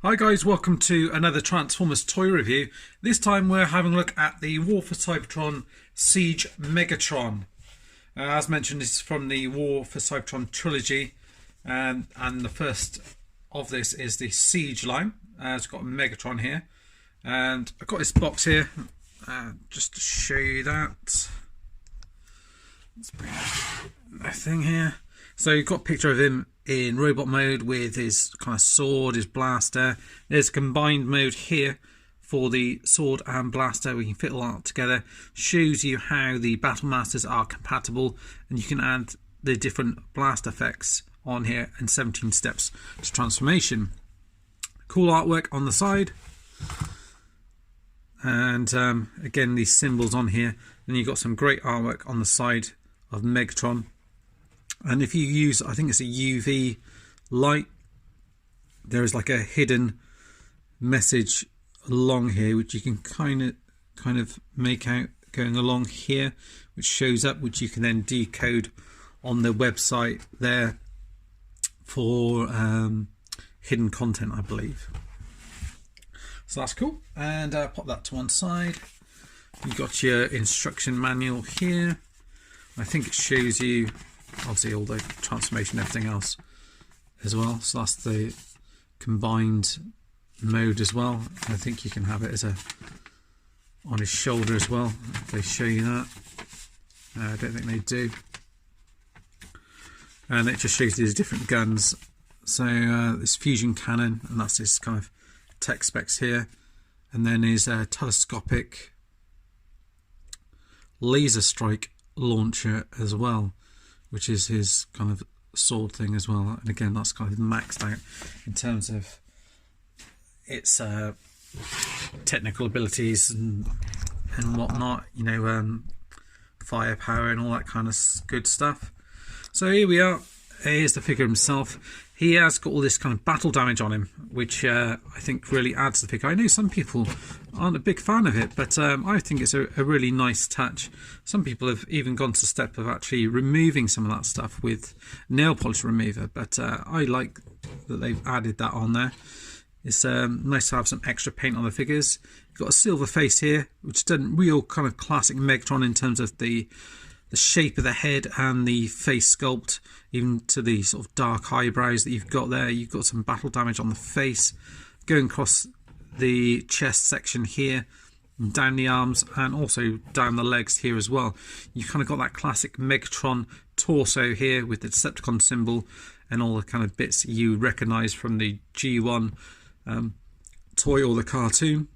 Hi guys, welcome to another Transformers toy review. This time we're having a look at the War for Cybertron Siege Megatron. As mentioned, this is from the War for Cybertron trilogy, and the first of this is the Siege line. It's got a Megatron here, and I've got this box here just to show you that. Let's bring the thing here. So you've got a picture of him in robot mode with his kind of sword, his blaster. There's a combined mode here for the sword and blaster. We can fit all that together. Shows you how the Battle Masters are compatible, and you can add the different blast effects on here and 17 steps to transformation. Cool artwork on the side, and again these symbols on here. Then you've got some great artwork on the side of Megatron. And if you use, I think it's a UV light, there is like a hidden message along here which you can kind of make out going along here, which shows up, which you can then decode on the website there for hidden content, I believe. So that's cool. And pop that to one side. You've got your instruction manual here. I think it shows you obviously all the transformation and everything else as well. So that's the combined mode as well. I think you can have it as a on his shoulder as well, if they show you that. I don't think they do. And it just shows you these different guns. So this fusion cannon, and that's his kind of tech specs here. And then his telescopic laser strike launcher as well, which is his kind of sword thing as well. And again, that's kind of maxed out in terms of its technical abilities and whatnot, you know, firepower and all that kind of good stuff. So here we are. Here's the figure himself. He has got all this kind of battle damage on him, which I think really adds to the figure. I know some people aren't a big fan of it, but I think it's a really nice touch. Some people have even gone to the step of actually removing some of that stuff with nail polish remover, but I like that they've added that on there. It's nice to have some extra paint on the figures. You've got a silver face here, which is done real kind of classic Megatron in terms of the shape of the head and the face sculpt, even to the sort of dark eyebrows that you've got there. You've got some battle damage on the face, going across the chest section here, and down the arms, and also down the legs here as well. You've kind of got that classic Megatron torso here with the Decepticon symbol and all the kind of bits you recognise from the G1 toy or the cartoon.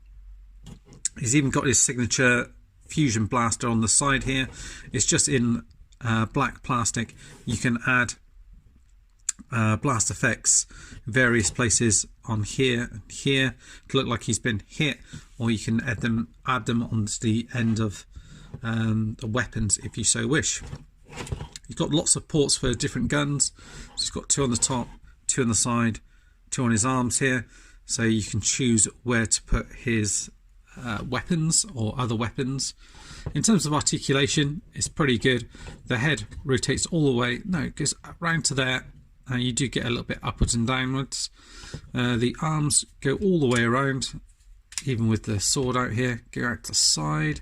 He's even got his signature fusion blaster on the side here. It's just in black plastic. You can add blast effects various places on here and here to look like he's been hit, or you can add them onto the end of the weapons if you so wish. You've got lots of ports for different guns. So he's got two on the top, two on the side, two on his arms here, so you can choose where to put his weapons or other weapons. In terms of articulation, it's pretty good. The head rotates all the way. No, it goes round to there. You do get a little bit upwards and downwards. The arms go all the way around, even with the sword out here. Go out to the side.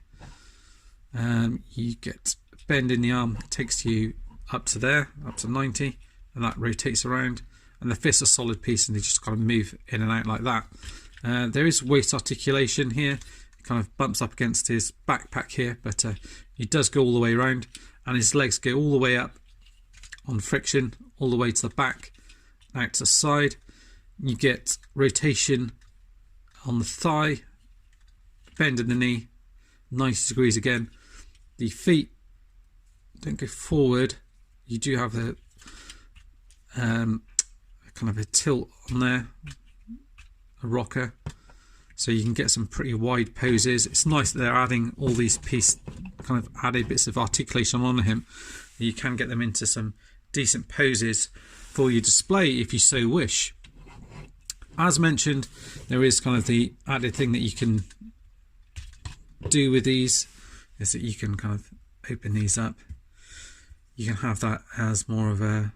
You get bend in the arm, takes you up to there, up to 90, and that rotates around. And the fist's a solid piece, and they just kind of move in and out like that. There is waist articulation here. It kind of bumps up against his backpack here, but he does go all the way around, and his legs go all the way up on friction, all the way to the back, out to the side. You get rotation on the thigh, bend in the knee, 90 degrees again. The feet don't go forward. You do have a kind of a tilt on there, a rocker, so you can get some pretty wide poses. It's nice that they're adding all these kind of added bits of articulation on him. You can get them into some decent poses for your display if you so wish. As mentioned, there is kind of the added thing that you can do with these is that you can kind of open these up. You can have that as more of a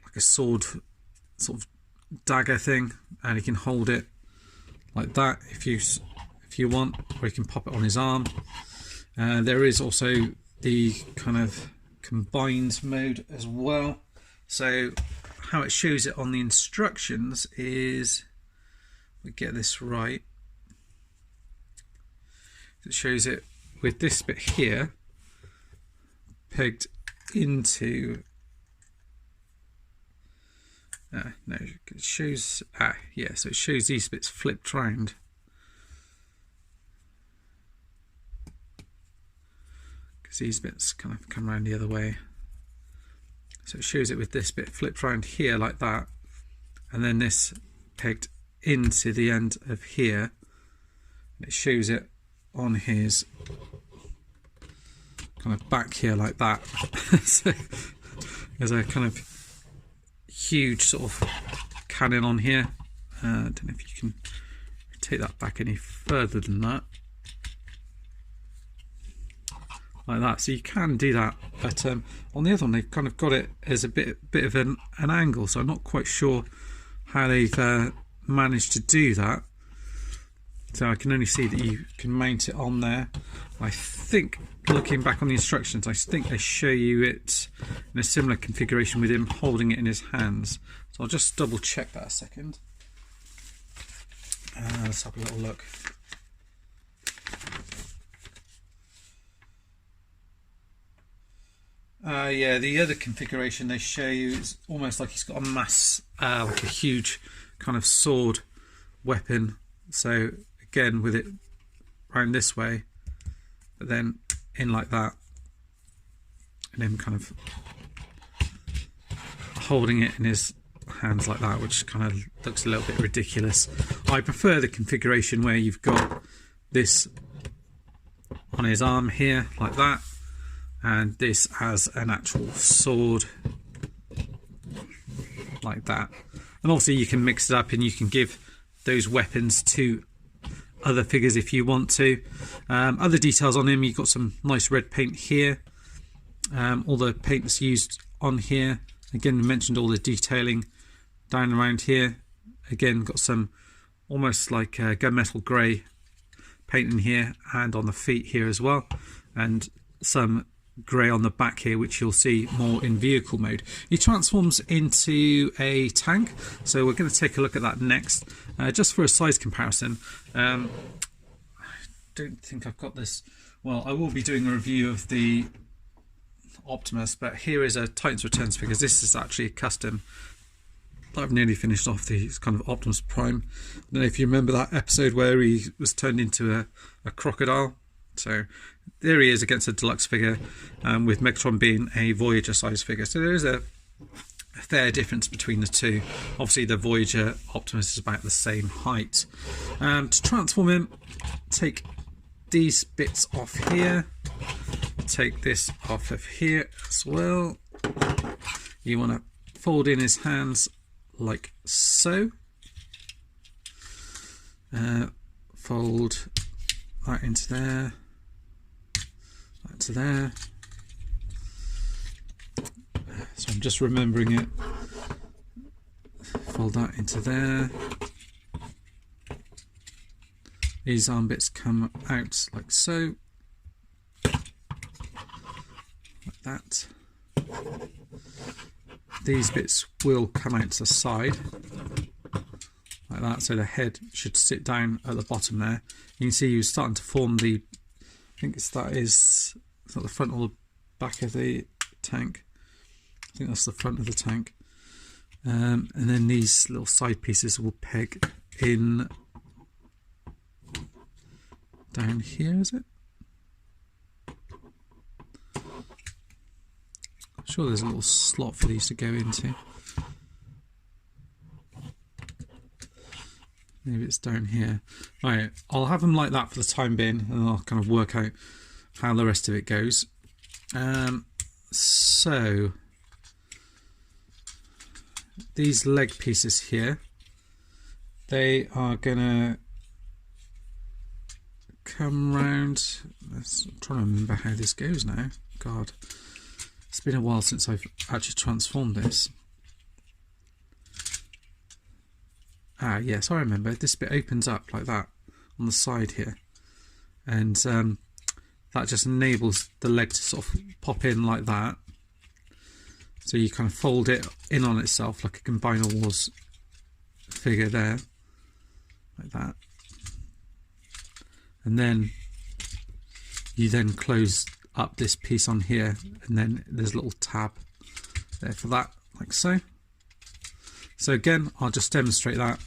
like a sword sort of dagger thing, and he can hold it like that if you want, or you can pop it on his arm. There is also the kind of combined mode as well. So how it shows it on the instructions is, we get this right, it shows it with this bit here pegged into no, it shows yeah, so it shows these bits flipped round. Because these bits kind of come around the other way. So it shows it with this bit flipped around here like that, and then this pegged into the end of here. And it shows it on his kind of back here like that. So there's a kind of huge sort of cannon on here. I don't know if you can take that back any further than that. Like that, so you can do that, but on the other one they've kind of got it as a bit of an angle, so I'm not quite sure how they've managed to do that. So I can only see that you can mount it on there. I think, looking back on the instructions, I think they show you it in a similar configuration with him holding it in his hands. So I'll just double check that a second. Let's have a little look. Yeah, the other configuration they show you is almost like he's got a mass, like a huge kind of sword weapon. So again, with it round this way, but then in like that, and him kind of holding it in his hands like that, which kind of looks a little bit ridiculous. I prefer the configuration where you've got this on his arm here like that, and this as an actual sword like that. And obviously you can mix it up and you can give those weapons to other figures if you want to. Other details on him, you've got some nice red paint here. All the paint that's used on here, again we mentioned all the detailing down around here. Again, got some almost like gunmetal grey paint in here and on the feet here as well, and some grey on the back here, which you'll see more in vehicle mode. He transforms into a tank, so we're going to take a look at that next. Just for a size comparison, I don't think I've got this. Well, I will be doing a review of the Optimus, but here is a Titans Returns figures. This is actually a custom. I've nearly finished off the kind of Optimus Prime. I don't know if you remember that episode where he was turned into a crocodile. So there he is against a deluxe figure, with Megatron being a Voyager size figure. So there is a fair difference between the two. Obviously the Voyager Optimus is about the same height. To transform him, take these bits off here, take this off of here as well. You want to fold in his hands like so. Fold that into there, that to there. So I'm just remembering it. Fold that into there. These arm bits come out like so. Like that. These bits will come out to the side like that, so the head should sit down at the bottom there. You can see you're starting to form the, I think it's not the front or the back of the tank. I think that's the front of the tank. And then these little side pieces will peg in down here, is it? I'm sure there's a little slot for these to go into. Maybe it's down here. Right, I'll have them like that for the time being, and I'll kind of work out how the rest of it goes. So these leg pieces here, they are gonna come round. I'm trying to remember how this goes now. God, it's been a while since I've actually transformed this. Yes, I remember. This bit opens up like that on the side here, and that just enables the leg to sort of pop in like that. So you kind of fold it in on itself like a Combiner Wars figure there, like that. And then you then close up this piece on here, and then there's a little tab there for that, like so. So again, I'll just demonstrate that.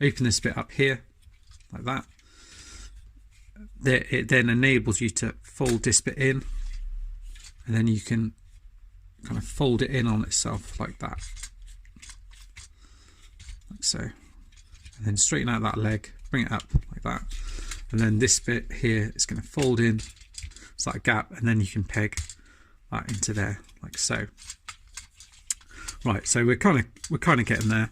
Open this bit up here, like that. There, it then enables you to fold this bit in, and then you can kind of fold it in on itself like that, like so. And then straighten out that leg, bring it up like that. And then this bit here is going to fold in, it's like a gap, and then you can peg that into there, like so. Right, so we're kind of getting there.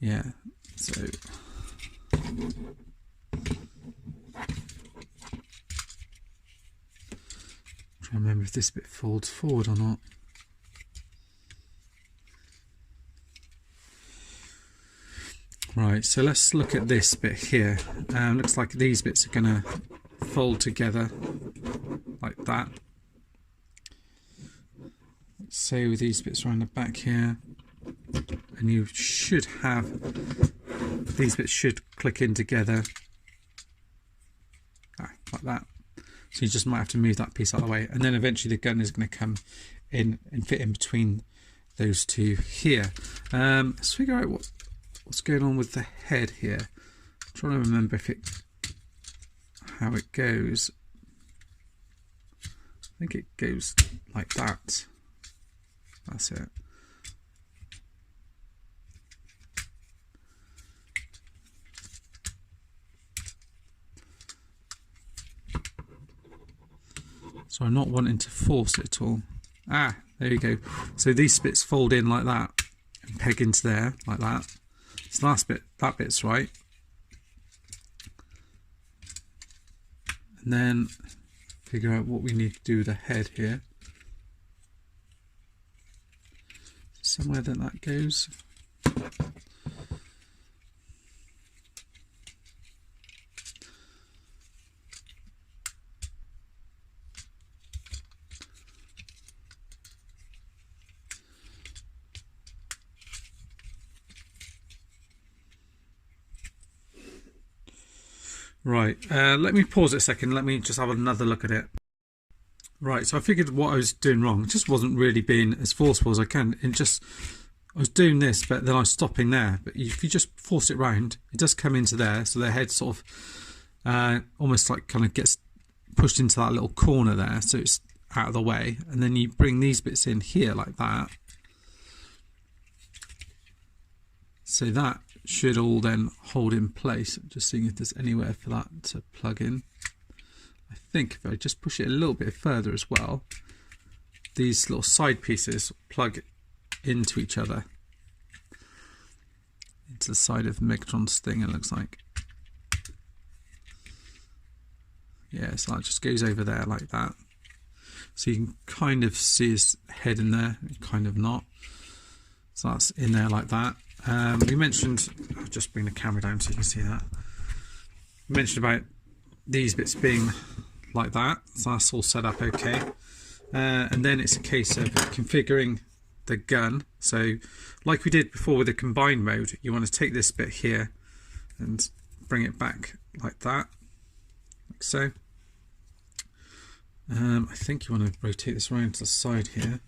Yeah, so try and remember if this bit folds forward or not. Right, so let's look at this bit here. Looks like these bits are going to fold together like that. Let's say with these bits around the back here, and you should have, these bits should click in together like that. So you just might have to move that piece out of the way, and then eventually the gun is going to come in and fit in between those two here. Let's figure out what's going on with the head here. I'm trying to remember how it goes. I think it goes like that. That's it. So I'm not wanting to force it at all. There you go. So these bits fold in like that and peg into there like that. So last bit, that bit's right. And then figure out what we need to do with the head here. Somewhere that goes. Right, let me pause it a second, let me just have another look at it. Right, so I figured what I was doing wrong, it just wasn't really being as forceful as I can. I was doing this, but then I was stopping there. But if you just force it round, it does come into there, so the head sort of almost like kind of gets pushed into that little corner there, so it's out of the way. And then you bring these bits in here like that. So that should all then hold in place. Just seeing if there's anywhere for that to plug in. I think if I just push it a little bit further as well, these little side pieces plug into each other, into the side of Megatron's thing, it looks like. Yeah, so that just goes over there like that. So you can kind of see his head in there, kind of not. So that's in there like that. We mentioned, I'll just bring the camera down so you can see that. We mentioned about these bits being like that, so that's all set up okay. And then it's a case of configuring the gun. So like we did before with the combined mode, you want to take this bit here and bring it back like that, like so. I think you want to rotate this around to the side here.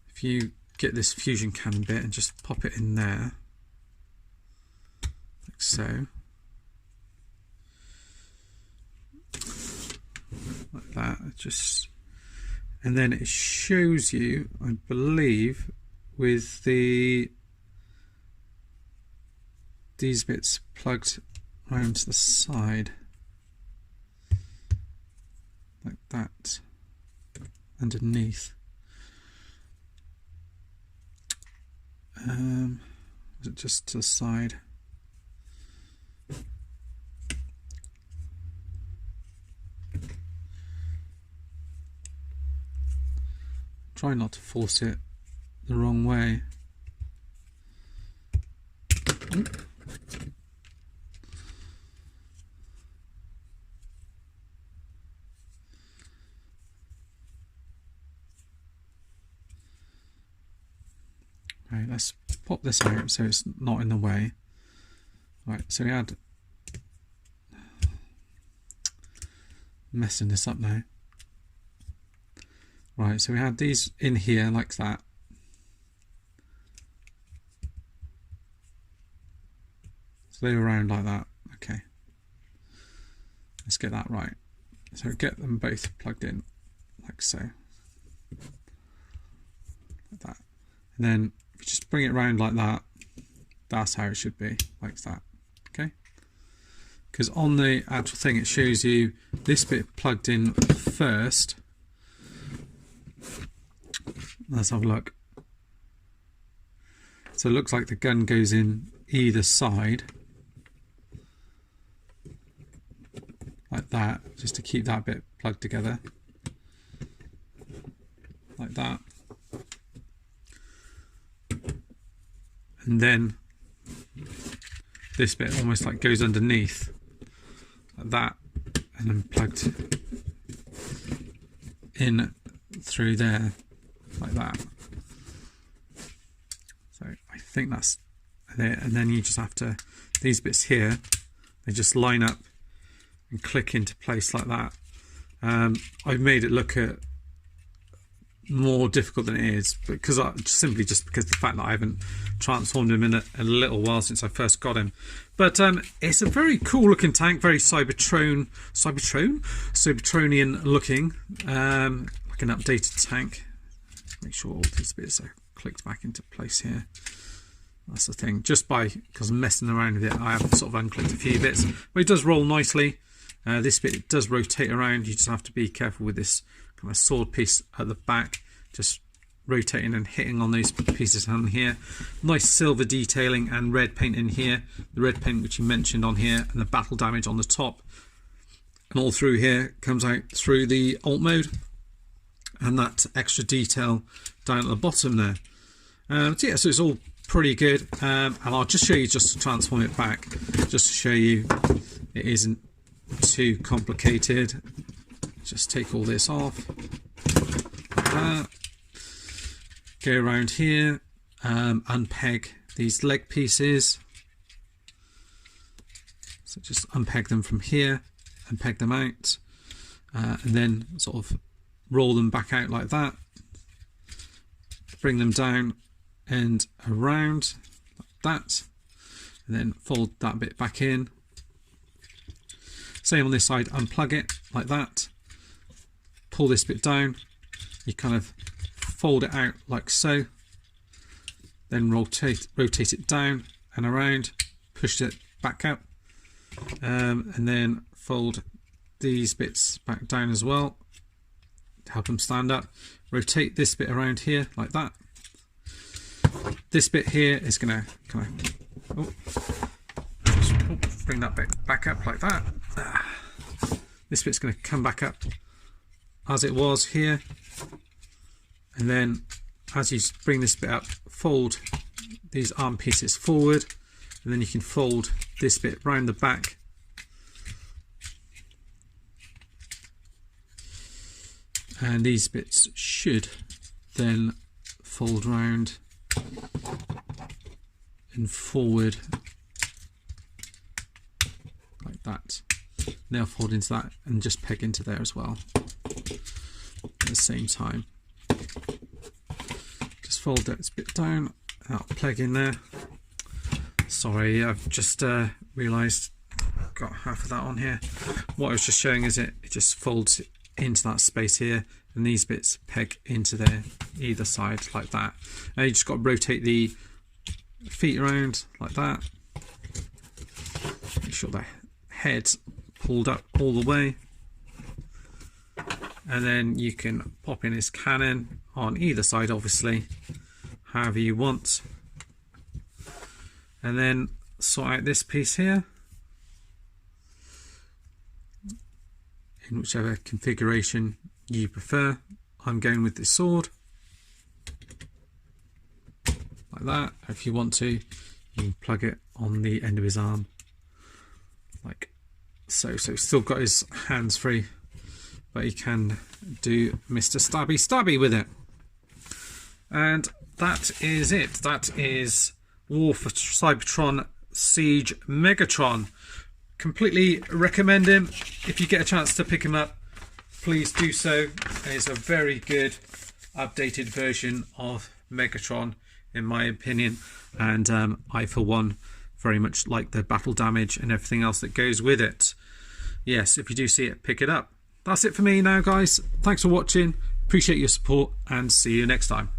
If you get this fusion cannon bit and just pop it in there, like so, like that. And then it shows you, I believe, with these bits plugged around to the side like that underneath. Is it just to the side? Try not to force it the wrong way. Right, let's pop this out so it's not in the way. Right, so we had messing this up now. Right, so we had these in here like that. So they were round like that. Okay. Let's get that right. So get them both plugged in like so. Like that. And then if you just bring it round like that, that's how it should be, like that. Okay? Because on the actual thing it shows you this bit plugged in first. Let's have a look. So it looks like the gun goes in either side. Like that, just to keep that bit plugged together. Like that. And then this bit almost like goes underneath. Like that. And then plugged in through there. Like that. So I think that's it. And then you just have to, these bits here, they just line up and click into place like that. I've made it look more difficult than it is, because simply just because of the fact that I haven't transformed him in a little while since I first got him. But it's a very cool looking tank, very Cybertronian looking, like an updated tank. Make sure all these bits are clicked back into place here. That's the thing. Just because I'm messing around with it, I have sort of unclicked a few bits. But it does roll nicely. This bit it does rotate around. You just have to be careful with this kind of sword piece at the back. Just rotating and hitting on those pieces on here. Nice silver detailing and red paint in here. The red paint which you mentioned on here, and the battle damage on the top. And all through here comes out through the alt mode. And that extra detail down at the bottom there. So yeah, so it's all pretty good. And I'll just show you, just to transform it back, just to show you it isn't too complicated. Just take all this off, like that. Go around here, unpeg these leg pieces. So just unpeg them from here, and peg them out, and then sort of roll them back out like that. Bring them down and around like that, and then fold that bit back in. Same on this side, unplug it like that. Pull this bit down. You kind of fold it out like so. Then rotate it down and around. Push it back up, and then fold these bits back down as well to help them stand up. Rotate this bit around here like that. This bit here is going to kind of bring that bit back up like that. This bit's going to come back up as it was here, and then as you bring this bit up, fold these arm pieces forward, and then you can fold this bit round the back, and these bits should then fold round and forward like that. Now fold into that and just peg into there as well at the same time. Just fold that bit down, that'll plug in there. Sorry, I've just realised I've got half of that on here. What I was just showing is it just folds into that space here, and these bits peg into there either side like that. Now you just got to rotate the feet around like that. Make sure the head's pulled up all the way, and then you can pop in his cannon on either side, obviously, however you want, and then sort out this piece here in whichever configuration you prefer. I'm going with this sword, that. If you want to, you can plug it on the end of his arm, like so. So still got his hands free, but he can do Mr. Stabby Stabby with it. And that is it. That is War for Cybertron Siege Megatron. Completely recommend him. If you get a chance to pick him up, please do so. It's a very good updated version of Megatron, in my opinion, and I for one very much like the battle damage and everything else that goes with it. Yes, if you do see it, pick it up. That's it for me now, guys. Thanks for watching, appreciate your support, and see you next time.